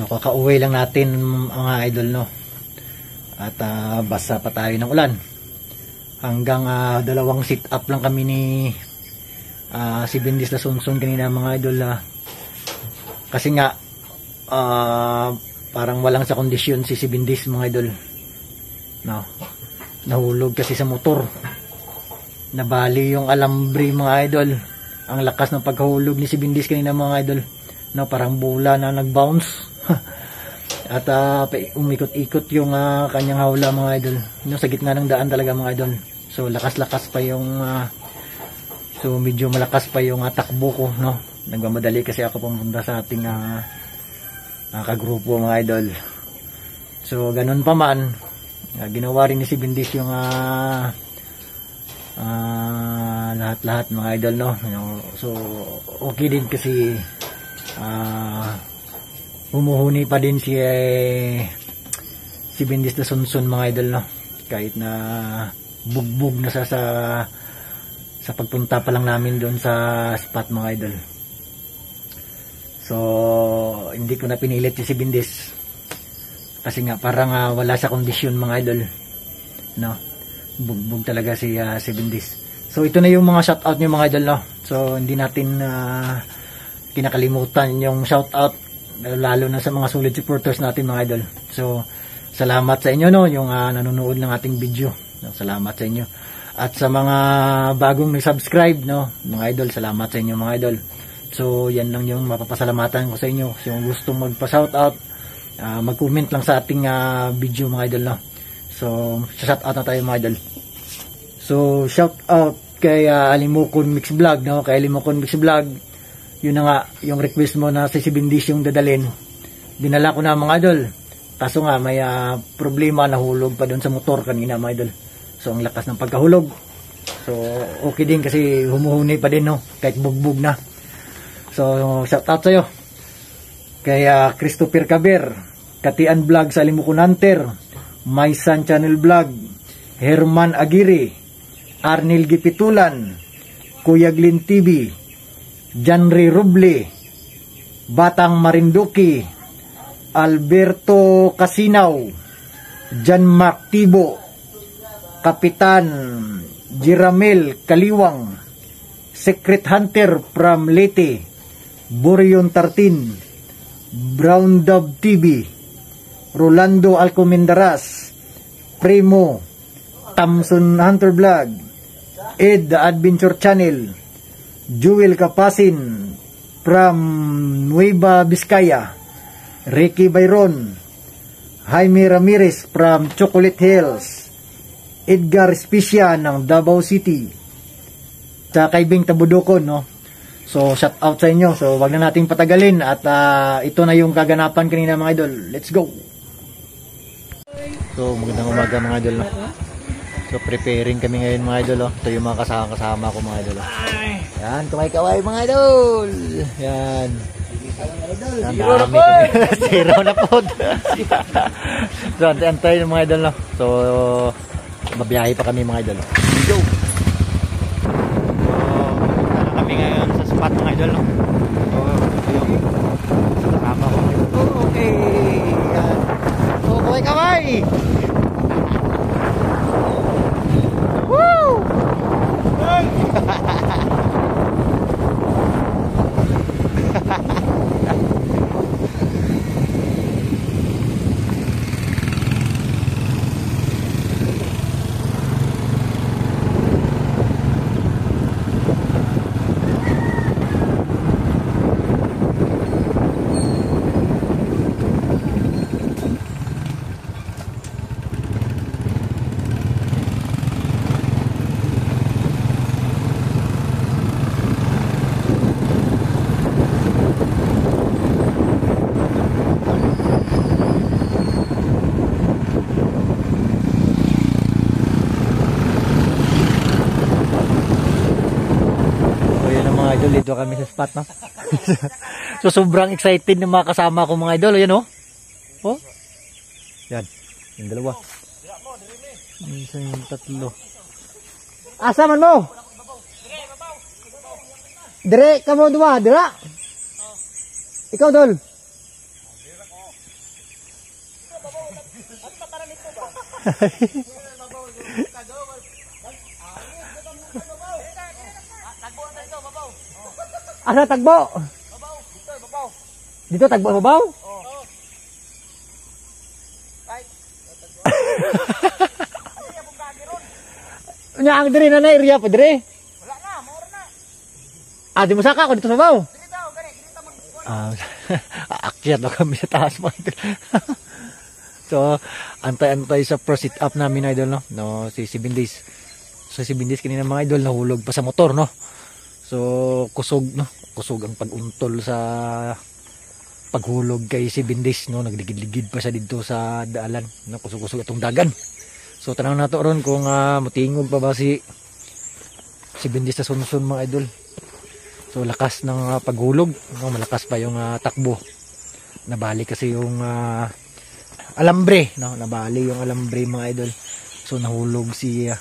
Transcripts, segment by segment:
kakauwi lang natin mga idol, no. At basa pa tayo ng ulan. Hanggang dalawang sit up lang kami ni si Bendis na Sunsun kanina mga idol. Kasi nga parang walang sa kondisyon si Bendis mga idol, no. Nahulog kasi sa motor, nabali yung alambre mga idol. Ang lakas ng pagkahulog ni si Bendis kanina mga idol, no, parang bola na nag-bounce. At umikot-ikot yung kanyang hawla mga idol, no, sa gitna ng daan talaga mga idol. So lakas-lakas pa yung so medyo malakas pa yung takbo ko, no. Nagmamadali kasi ako pumunta sa ating kagrupo mga idol. So ganun pa man, ginawa rin ni si Bendis yung lahat-lahat mga idol, no. So okay din kasi humuhuni pa din si Bendis na Sunsun mga idol, no. Kahit na bugbog na sa pagpunta pa lang namin doon sa spot mga idol. So hindi ko na pinilit si Bendis kasi nga parang wala sa kondisyon mga idol, no. Bugbog talaga si Bendis. So ito na yung mga shoutout niyo mga idol, no. So hindi natin kinakalimutan yung shoutout, lalo na sa mga solid supporters natin mga idol. So salamat sa inyo, no, yung nanonood ng ating video. Salamat sa inyo. At sa mga bagong nag-subscribe, no, mga idol, salamat sa inyo mga idol. So yan lang yung mapapasalamatan ko sa inyo. So yung gustong magpa-shoutout, mag-comment lang sa ating video mga idol, no. So shoutout na tayo mga idol. So shoutout kay Alimokon Mix Vlog, no, kay Alimokon Mix Vlog. Yun na nga yung request mo na si Bendis yung dadalhin. Dinala ko na mga idol. Kaso nga may problema, nahulog pa doon sa motor kanina mga idol. So ang lakas ng pagkahulog. So okay din kasi humuhuni pa din, no, kahit bugbog na. So shout out sa'yo kay Christopher Caber, Katian Vlog sa Alimokon Hunter, My Son Channel Vlog, Herman Aguirre, Arnel Gipitulan, Kuya Glyn TV, Janry Roble, Batang Marinduki, Alberto Casinaw, Jan Mark Tibo, Kapitan Jiramel Kaliwang, Secret Hunter from Leyte, Burion Tartin, Brown Dove TV, Rolando Alcomendaras, Primo, Thompson Hunter Vlog, Ed The Adventure Channel, Jewel Kapasin from Nueva Vizcaya, Ricky Byron, Jaime Ramirez from Chocolate Hills, Edgar Specia ng Davao City, sa Kaibing Tabudokon, no. So shout out sa inyo. So wag na nating patagalin at ito na yung kaganapan kanina mga idol. Let's go. So magandang umaga mga idol, no? So preparing kami ngayon mga idol, oh. Ito yung mga kasama ko mga idol, oh. Yan, kumay-kaway mga idol. Yan. Zero na po. So antay ng mga idol, no? So babiyahe pa kami mga idol. Go. So kami ngayon sa spot mga idol, no? So yung kasama ko. Okay. Yan. So kumay-kaway. Woo! Dito kami sa spot, no? So sobrang excited ng mga kasama ko mga idol. Ayan, oh. Oh. Yan. Yung dalawa. Yung tatlo. Asa man mo? Dire ka mo dua, dira. Ikaw dol. Asa tagbo? Dito tagbo babaw? Nya ang diri na area pa diri. Wala na, maura na. Di mo saka ako dito sa babaw. Diri daw, gani, diri ta akyat na kami sa taas mga idol. So, antay-antay sa pro sit up namin idol no. No, si 7 days. So si 7 days kanina mga idol nahulog pa sa motor no. So kusog no. Kusog ang pag-untol sa paghulog kay 7 days no. Nagligid-ligid pa siya dito sa daalan no. Kusog-kusog itong dagan. So tanong nato ron kung mutingog pa ba si 7 days sa sunsun mga idol. So lakas ng paghulog no. Malakas pa yung takbo. Nabali kasi yung alambre no. Nabali yung alambre mga idol. So nahulog si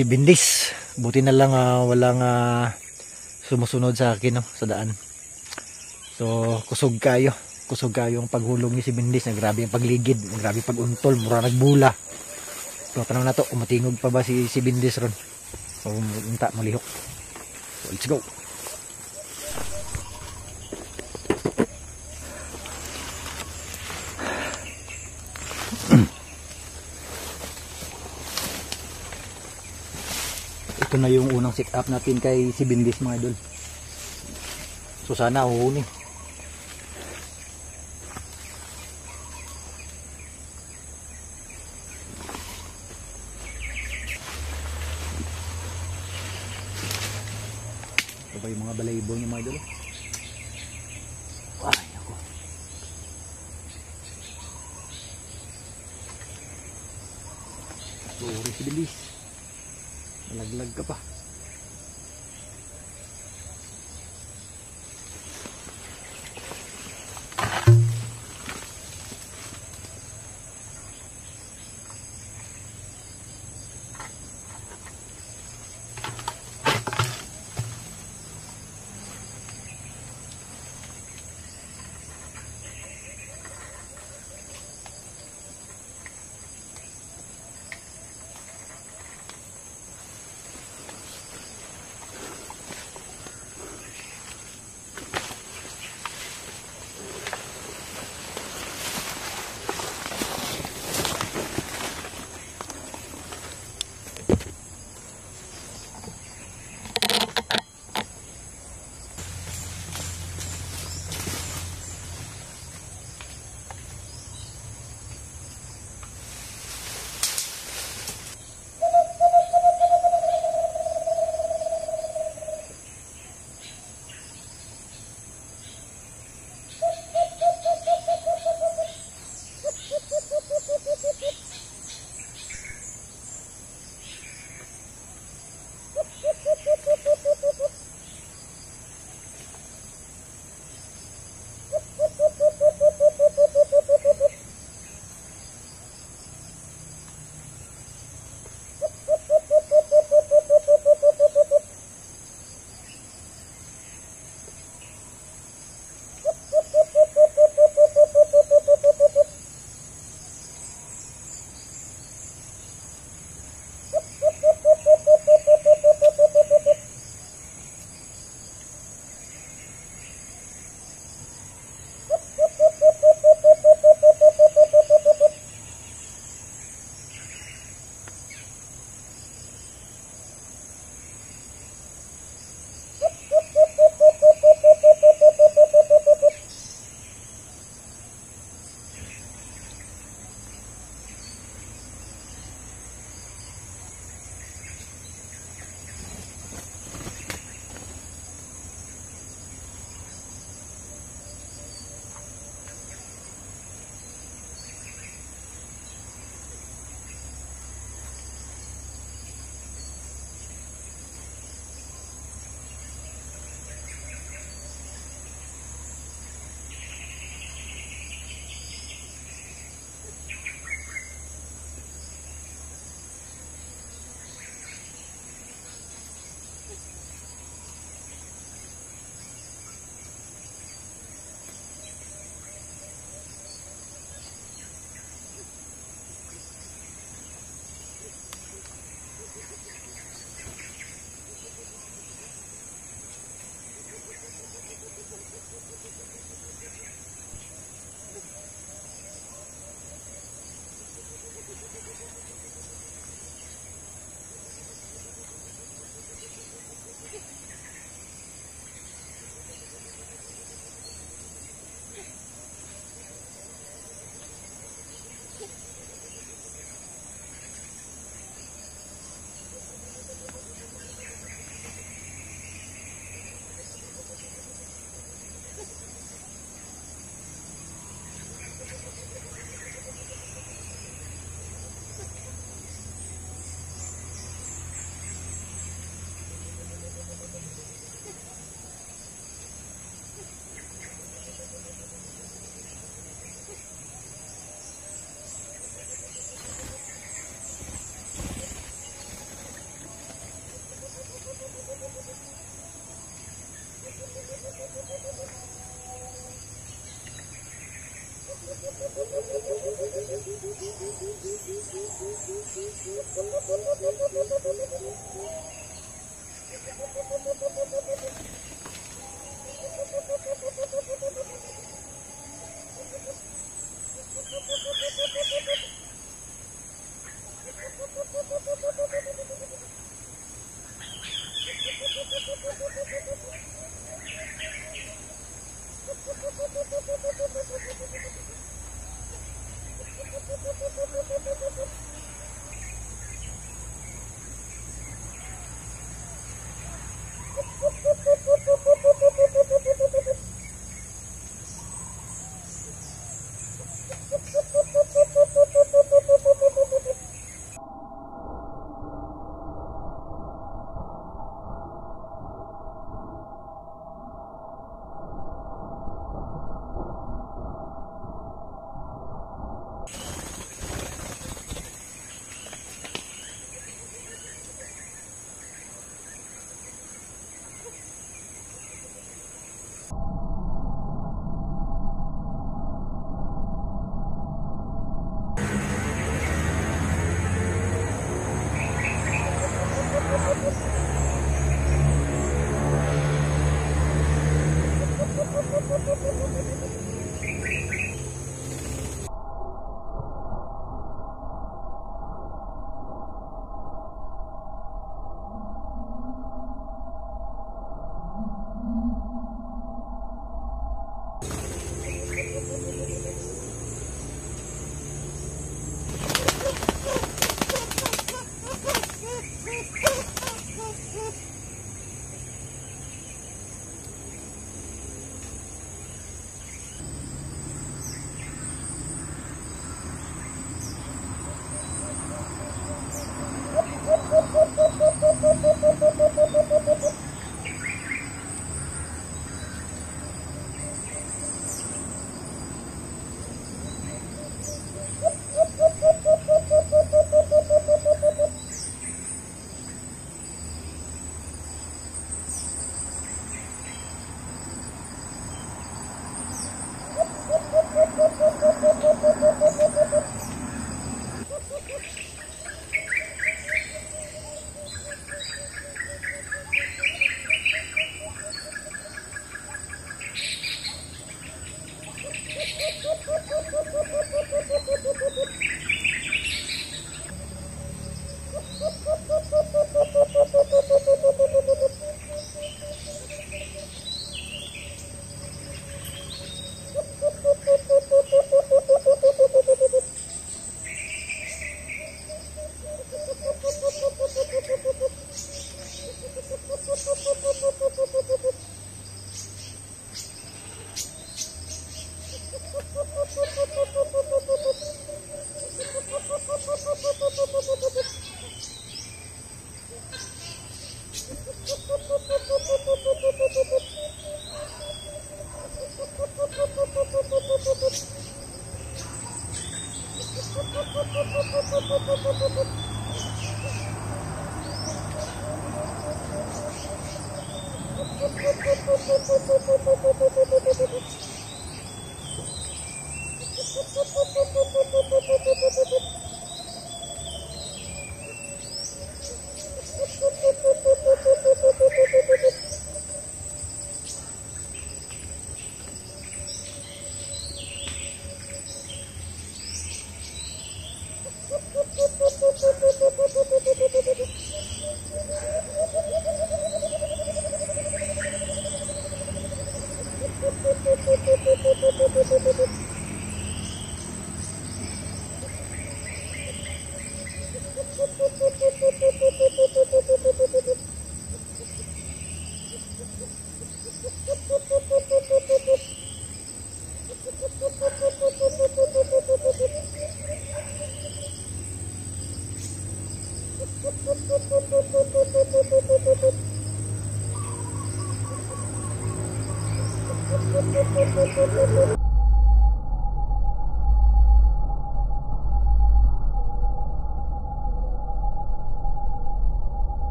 Bindis. Buti na lang walang sumusunod sa akin no, sa daan. So kusog kayo ang paghulog ni si Bindis. Grabe ang pagligid, grabe pag-untol, mura nagbula. So tanong na to, umatingog pa ba si Bindis ron? O unta malihok. So let's go. Ito na yung unang sit up natin kay si Bindis mga idol. So sana uhuni. Ito ba yung mga balaybo niya mga idol? Ay ako. Sorry si Bindis. Malaglag ka pa.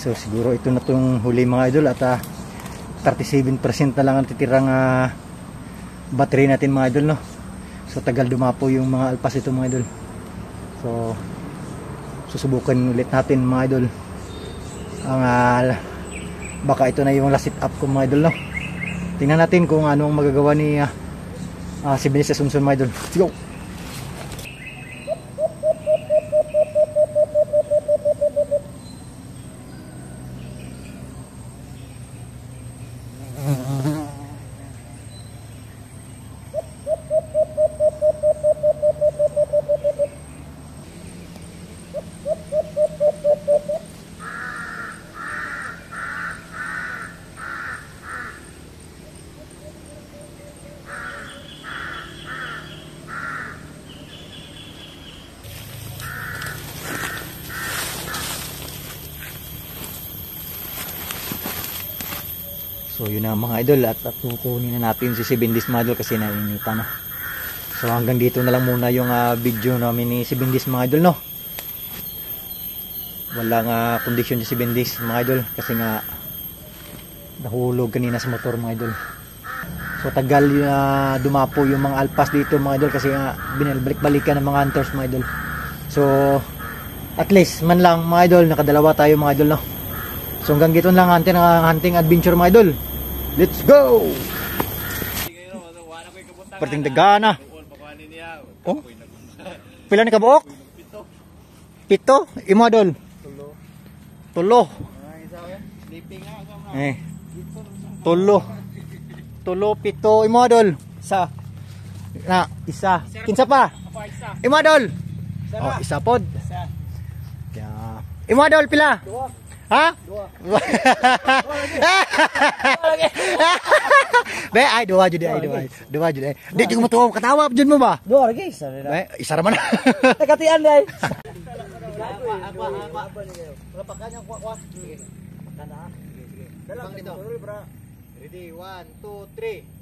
So siguro ito na tong huli mga idol, at 37% na lang ang titirang battery natin mga idol, no. So tagal dumapo yung mga alpas ito mga idol. So susubukan ulit natin mga idol ang baka ito na yung last sit up ko mga idol, no. Tingnan natin kung ano ang magagawa ni si Benes Asuncion mga idol. Let's go. So yun na mga idol, at kukunin na natin si 7 days mga idol kasi nainitan na. So hanggang dito na lang muna yung video namin ni 7 days mga idol, no. Walang kondisyon si 7 days mga idol kasi nga nahulog kanina sa motor mga idol. So tagal dumapo yung mga alpas dito mga idol kasi nga binalik-balikan ng mga hunters mga idol. So at least man lang mga idol nakadalawa tayo mga idol, no. So hanggang dito lang hunting adventure mga idol. Let's go! Perting dagana. Oh? Pila ni kabuok? 7. Imo idol? 3. Eh. 3. 7. Imo idol? Isa. Na, isa. Kinsa pa? Imo idol? Oh, isa pod. Kaya imo idol pila? 2. Ha? 2. Be, ay 2 jud ay 2 jud. Di juga matuwa katawa jud mo ba? 2 lagi isa na. Be, isa ra man. Nakatian dai. Lapakan yang kuat. Sige. Pakan na. Sige. Dalam dito. Ready 1 2 3.